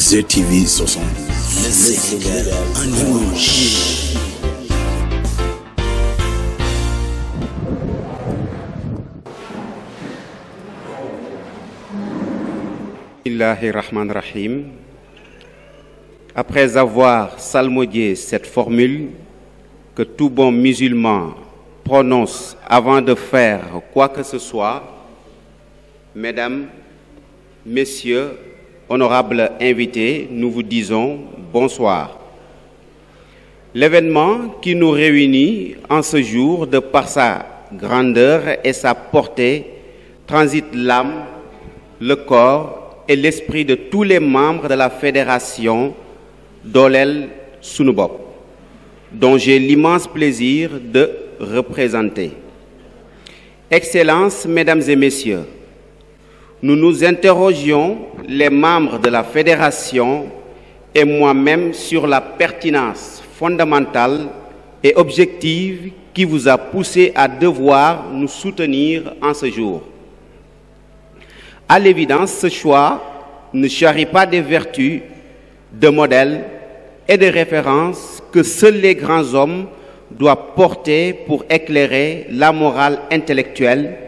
ZTV 60. Le Sénégal en image. Bismillahirrahmanirrahim. Après avoir salmodié cette formule que tout bon musulman prononce avant de faire quoi que ce soit, mesdames, messieurs, honorables invités, nous vous disons bonsoir. L'événement qui nous réunit en ce jour, de par sa grandeur et sa portée, transite l'âme, le corps et l'esprit de tous les membres de la fédération Dolel Sunu Bop, dont j'ai l'immense plaisir de représenter. Excellences, mesdames et messieurs, nous nous interrogions, les membres de la fédération et moi-même, sur la pertinence fondamentale et objective qui vous a poussé à devoir nous soutenir en ce jour. À l'évidence, ce choix ne charrie pas des vertus, de modèles et de références que seuls les grands hommes doivent porter pour éclairer la morale intellectuelle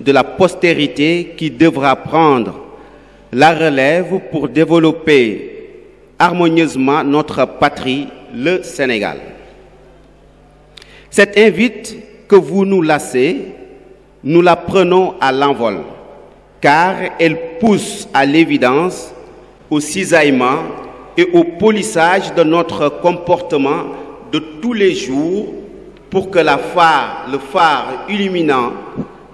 de la postérité qui devra prendre la relève pour développer harmonieusement notre patrie, le Sénégal. Cette invite que vous nous laissez, nous la prenons à l'envol, car elle pousse à l'évidence, au cisaillement et au polissage de notre comportement de tous les jours pour que le phare illuminant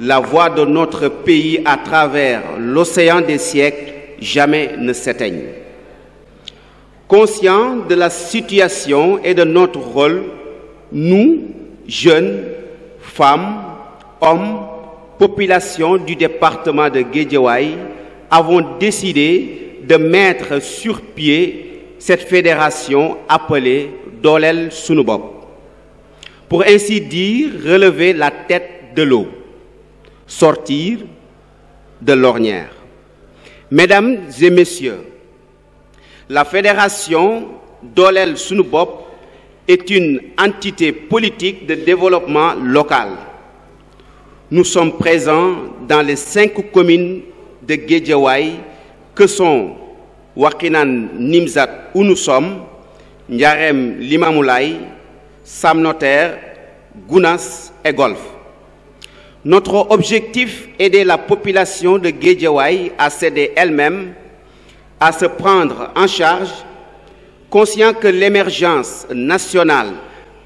la voie de notre pays à travers l'océan des siècles jamais ne s'éteigne. Conscients de la situation et de notre rôle, nous, jeunes, femmes, hommes, population du département de Guédiawaye, avons décidé de mettre sur pied cette fédération appelée Dolel Sunu Bop, pour ainsi dire relever la tête de l'eau, sortir de l'ornière. Mesdames et messieurs, la fédération Dolel Sunu Bop est une entité politique de développement local. Nous sommes présents dans les 5 communes de Guédiawaye que sont Wakinan Nimzat où nous sommes, Ndiarème Limamoulaye, Sam Notaire, Gounas et Golf. Notre objectif est d'aider la population de Guédiawaye à s'aider elle-même, à se prendre en charge, conscient que l'émergence nationale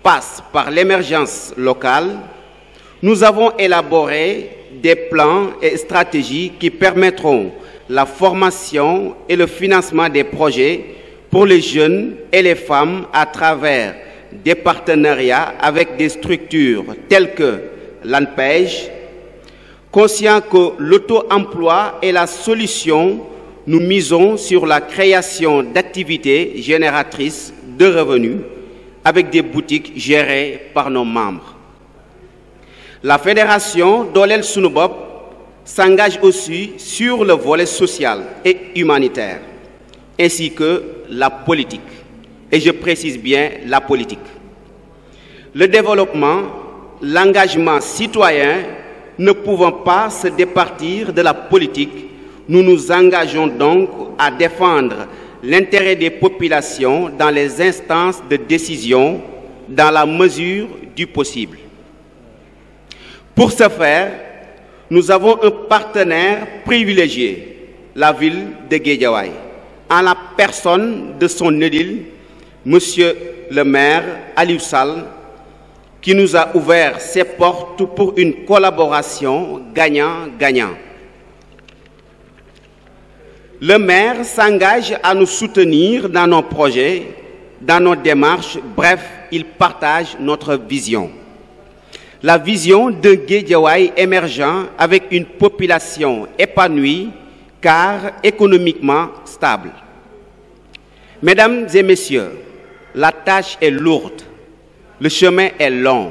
passe par l'émergence locale. Nous avons élaboré des plans et stratégies qui permettront la formation et le financement des projets pour les jeunes et les femmes à travers des partenariats avec des structures telles que l'ANPEJ. Conscient que l'auto-emploi est la solution, nous misons sur la création d'activités génératrices de revenus avec des boutiques gérées par nos membres. La fédération Dolel Sunu Bop s'engage aussi sur le volet social et humanitaire, ainsi que la politique. Et je précise bien la politique. Le développement, l'engagement citoyen ne pouvant pas se départir de la politique, nous nous engageons donc à défendre l'intérêt des populations dans les instances de décision dans la mesure du possible. Pour ce faire, nous avons un partenaire privilégié, la ville de Guédiawaye, en la personne de son édile, Monsieur le maire Aliou Sall, qui nous a ouvert ses portes pour une collaboration gagnant-gagnant. Le maire s'engage à nous soutenir dans nos projets, dans nos démarches, bref, il partage notre vision. La vision d'un Guédiawaye émergent avec une population épanouie car économiquement stable. Mesdames et messieurs, la tâche est lourde, le chemin est long.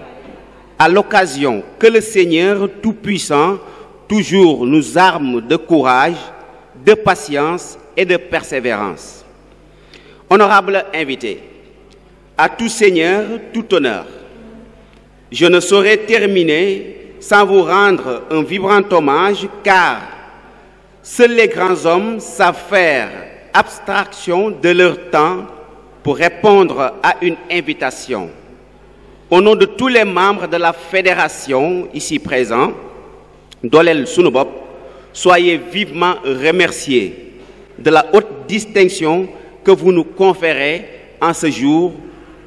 À l'occasion que le Seigneur Tout-Puissant toujours nous arme de courage, de patience et de persévérance. Honorables invités, à tout seigneur, tout honneur, je ne saurais terminer sans vous rendre un vibrant hommage, car seuls les grands hommes savent faire abstraction de leur temps pour répondre à une invitation. Au nom de tous les membres de la fédération ici présents, Dolel Sunubop, soyez vivement remerciés de la haute distinction que vous nous conférez en ce jour.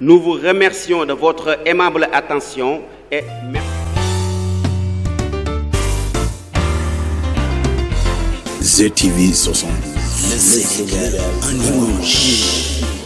Nous vous remercions de votre aimable attention et merci. ZTV 60. Le Sénégal en image.